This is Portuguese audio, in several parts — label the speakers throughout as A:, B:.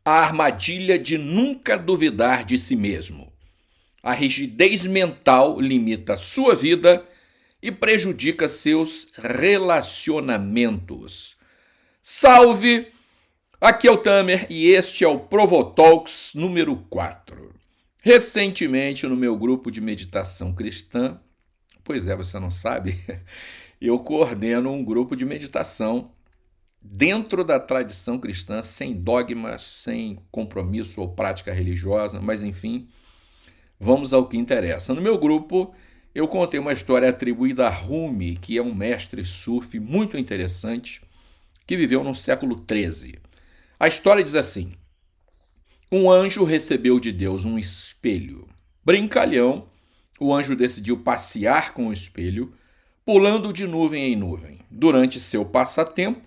A: A armadilha de nunca duvidar de si mesmo. A rigidez mental limita sua vida e prejudica seus relacionamentos. Salve! Aqui é o Tamer e este é o Provotalks número 4. Recentemente, no meu grupo de meditação cristã, pois é, você não sabe, eu coordeno um grupo de meditação dentro da tradição cristã, sem dogmas, sem compromisso ou prática religiosa, mas enfim, vamos ao que interessa. No meu grupo, eu contei uma história atribuída a Rumi, que é um mestre sufi muito interessante, que viveu no século XIII. A história diz assim: um anjo recebeu de Deus um espelho. Brincalhão, o anjo decidiu passear com o espelho, pulando de nuvem em nuvem. Durante seu passatempo,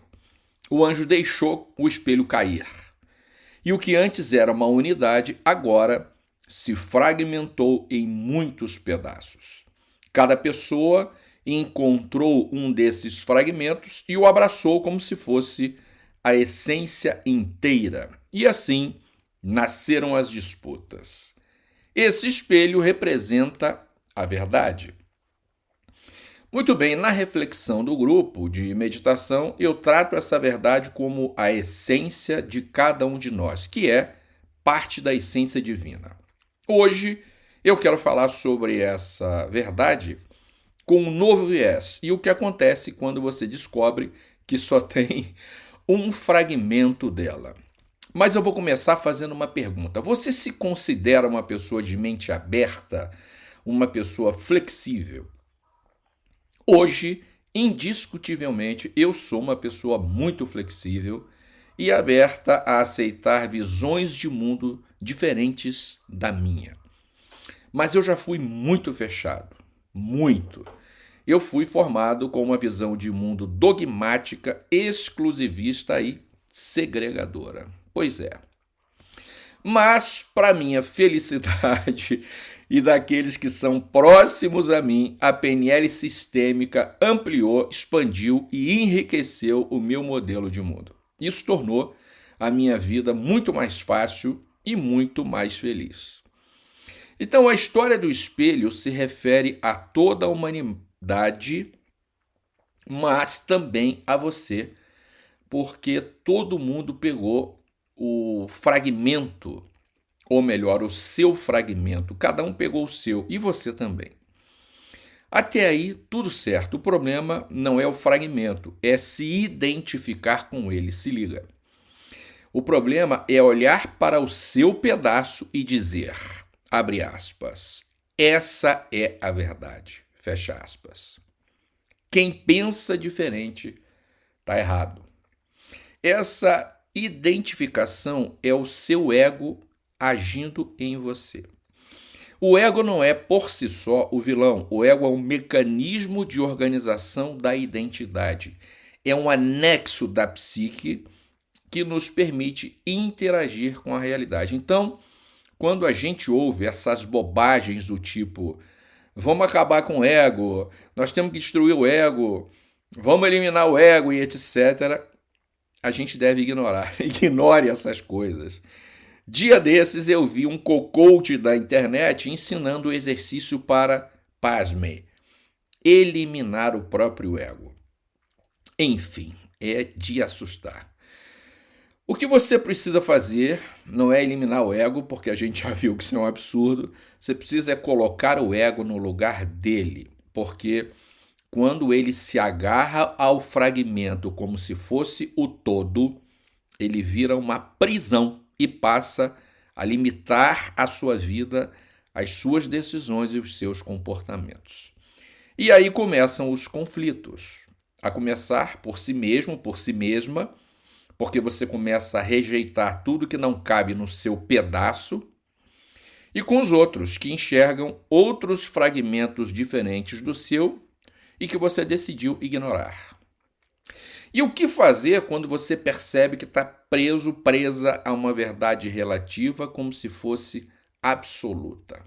A: o anjo deixou o espelho cair. E o que antes era uma unidade, agora se fragmentou em muitos pedaços. Cada pessoa encontrou um desses fragmentos e o abraçou como se fosse a essência inteira. E assim nasceram as disputas. Esse espelho representa a verdade. Muito bem, na reflexão do grupo de meditação, eu trato essa verdade como a essência de cada um de nós, que é parte da essência divina. Hoje eu quero falar sobre essa verdade com um novo viés e o que acontece quando você descobre que só tem um fragmento dela. Mas eu vou começar fazendo uma pergunta. Você se considera uma pessoa de mente aberta, uma pessoa flexível? Hoje, indiscutivelmente, eu sou uma pessoa muito flexível e aberta a aceitar visões de mundo diferentes da minha. Mas eu já fui muito fechado, muito. Eu fui formado com uma visão de mundo dogmática, exclusivista e segregadora. Pois é. Mas, para minha felicidade e daqueles que são próximos a mim, a PNL sistêmica ampliou, expandiu e enriqueceu o meu modelo de mundo. Isso tornou a minha vida muito mais fácil e muito mais feliz. Então, a história do espelho se refere a toda a humanidade, mas também a você, porque todo mundo pegou o fragmento, ou melhor, o seu fragmento. Cada um pegou o seu e você também. Até aí, tudo certo. O problema não é o fragmento, é se identificar com ele. Se liga. O problema é olhar para o seu pedaço e dizer, abre aspas, essa é a verdade, fecha aspas. Quem pensa diferente está errado. Essa identificação é o seu ego agindo em você. O ego não é por si só o vilão. O ego é um mecanismo de organização da identidade. É um anexo da psique que nos permite interagir com a realidade. Então, quando a gente ouve essas bobagens do tipo vamos acabar com o ego, nós temos que destruir o ego, vamos eliminar o ego e etc., a gente deve ignorar. Ignore essas coisas. Dia desses eu vi um coach da internet ensinando o exercício para, pasmem, eliminar o próprio ego. Enfim, é de assustar. O que você precisa fazer não é eliminar o ego, porque a gente já viu que isso é um absurdo. Você precisa é colocar o ego no lugar dele, porque quando ele se agarra ao fragmento como se fosse o todo, ele vira uma prisão e passa a limitar a sua vida, as suas decisões e os seus comportamentos. E aí começam os conflitos, a começar por si mesmo, por si mesma, porque você começa a rejeitar tudo que não cabe no seu pedaço, e com os outros, que enxergam outros fragmentos diferentes do seu e que você decidiu ignorar. E o que fazer quando você percebe que está preso, presa a uma verdade relativa como se fosse absoluta?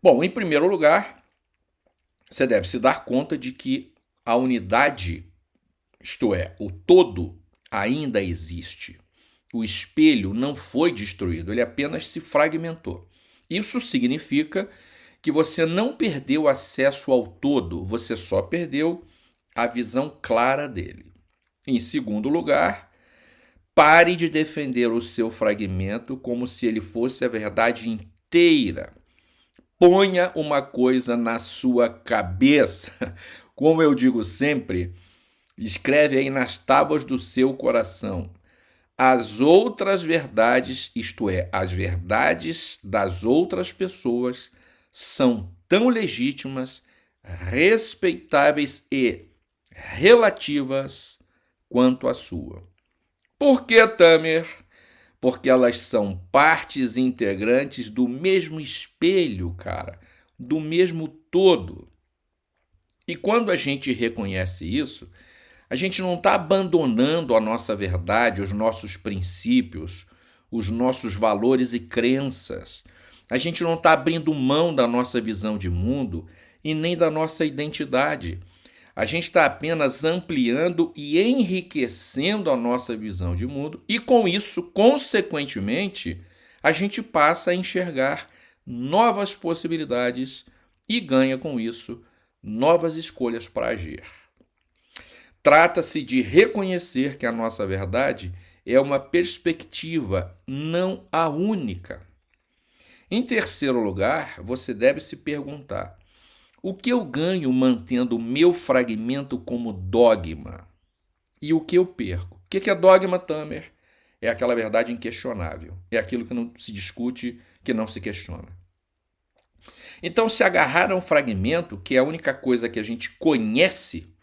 A: Bom, em primeiro lugar, você deve se dar conta de que a unidade, isto é, o todo, ainda existe. O espelho não foi destruído, ele apenas se fragmentou. Isso significa que você não perdeu acesso ao todo, você só perdeu a visão clara dele. Em segundo lugar, pare de defender o seu fragmento como se ele fosse a verdade inteira. Ponha uma coisa na sua cabeça. Como eu digo sempre, escreve aí nas tábuas do seu coração. As outras verdades, isto é, as verdades das outras pessoas, são tão legítimas, respeitáveis e relativas quanto a sua. Por que, Tamer? Porque elas são partes integrantes do mesmo espelho, cara, do mesmo todo. E quando a gente reconhece isso, a gente não está abandonando a nossa verdade, os nossos princípios, os nossos valores e crenças. A gente não está abrindo mão da nossa visão de mundo e nem da nossa identidade. A gente está apenas ampliando e enriquecendo a nossa visão de mundo e, com isso, consequentemente, a gente passa a enxergar novas possibilidades e ganha, com isso, novas escolhas para agir. Trata-se de reconhecer que a nossa verdade é uma perspectiva, não a única. Em terceiro lugar, você deve se perguntar: o que eu ganho mantendo o meu fragmento como dogma? E o que eu perco? O que é dogma, Tamer? É aquela verdade inquestionável. É aquilo que não se discute, que não se questiona. Então, se agarrar a um fragmento, que é a única coisa que a gente conhece,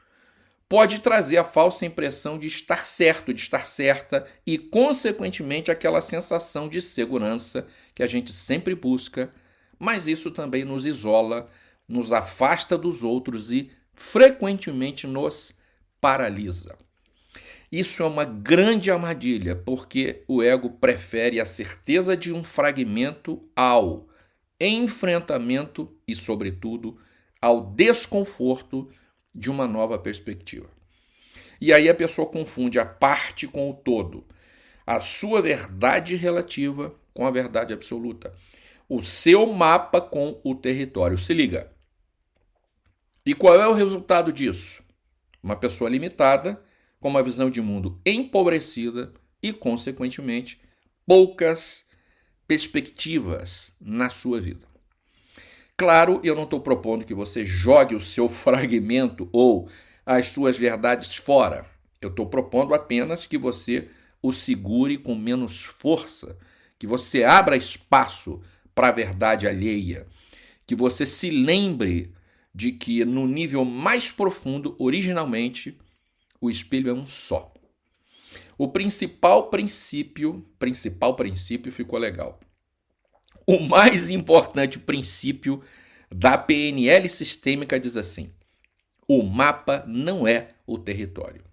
A: pode trazer a falsa impressão de estar certo, de estar certa e, consequentemente, aquela sensação de segurança que a gente sempre busca, mas isso também nos isola, nos afasta dos outros e, frequentemente, nos paralisa. Isso é uma grande armadilha, porque o ego prefere a certeza de um fragmento ao enfrentamento e, sobretudo, ao desconforto de uma nova perspectiva. E aí a pessoa confunde a parte com o todo, a sua verdade relativa com a verdade absoluta, o seu mapa com o território. Se liga. E qual é o resultado disso? Uma pessoa limitada, com uma visão de mundo empobrecida e, consequentemente, poucas perspectivas na sua vida. Claro, eu não estou propondo que você jogue o seu fragmento ou as suas verdades fora. Eu estou propondo apenas que você o segure com menos força, que você abra espaço para a verdade alheia, que você se lembre de que no nível mais profundo, originalmente, o espelho é um só. O principal princípio ficou legal. O mais importante princípio da PNL sistêmica diz assim: o mapa não é o território.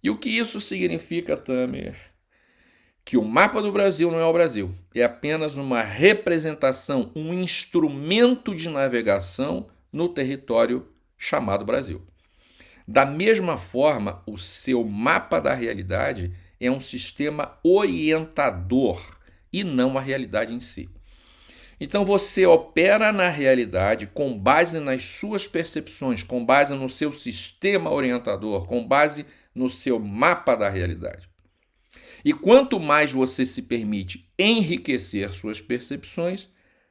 A: E o que isso significa, Tamer? Que o mapa do Brasil não é o Brasil. É apenas uma representação, um instrumento de navegação no território chamado Brasil. Da mesma forma, o seu mapa da realidade é um sistema orientador e não a realidade em si. Então você opera na realidade com base nas suas percepções, com base no seu sistema orientador, com base no seu mapa da realidade. E quanto mais você se permite enriquecer suas percepções,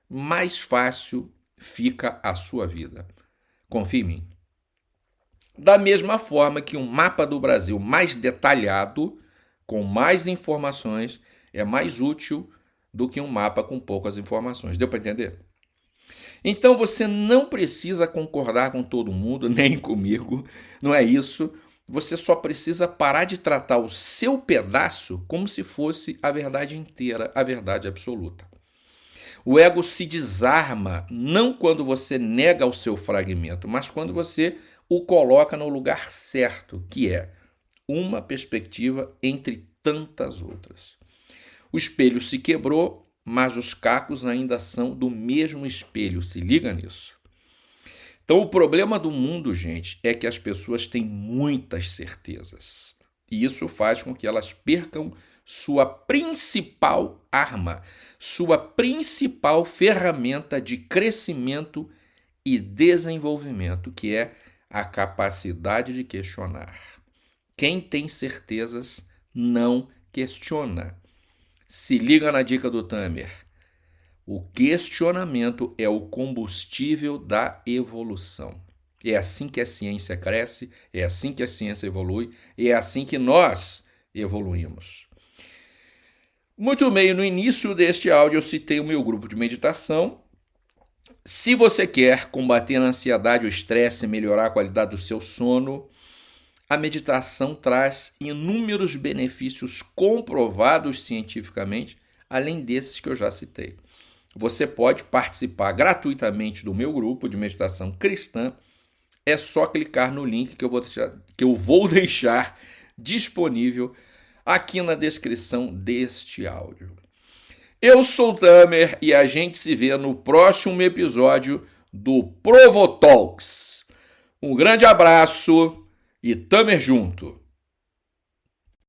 A: mais fácil fica a sua vida. Confie em mim. Da mesma forma que um mapa do Brasil mais detalhado, com mais informações, é mais útil do que um mapa com poucas informações. Deu para entender? Então você não precisa concordar com todo mundo, nem comigo, não é isso. Você só precisa parar de tratar o seu pedaço como se fosse a verdade inteira, a verdade absoluta. O ego se desarma não quando você nega o seu fragmento, mas quando você o coloca no lugar certo, que é uma perspectiva entre tantas outras. O espelho se quebrou, mas os cacos ainda são do mesmo espelho. Se liga nisso. Então, o problema do mundo, gente, é que as pessoas têm muitas certezas. E isso faz com que elas percam sua principal arma, sua principal ferramenta de crescimento e desenvolvimento, que é a capacidade de questionar. Quem tem certezas não questiona. Se liga na dica do Tamer. O questionamento é o combustível da evolução. É assim que a ciência cresce, é assim que a ciência evolui, e é assim que nós evoluímos. Muito bem, no início deste áudio eu citei o meu grupo de meditação. Se você quer combater a ansiedade, o estresse, melhorar a qualidade do seu sono, a meditação traz inúmeros benefícios comprovados cientificamente, além desses que eu já citei. Você pode participar gratuitamente do meu grupo de meditação cristã. É só clicar no link que eu vou deixar disponível aqui na descrição deste áudio. Eu sou o Tamer e a gente se vê no próximo episódio do Provotalks. Um grande abraço e Tamer junto!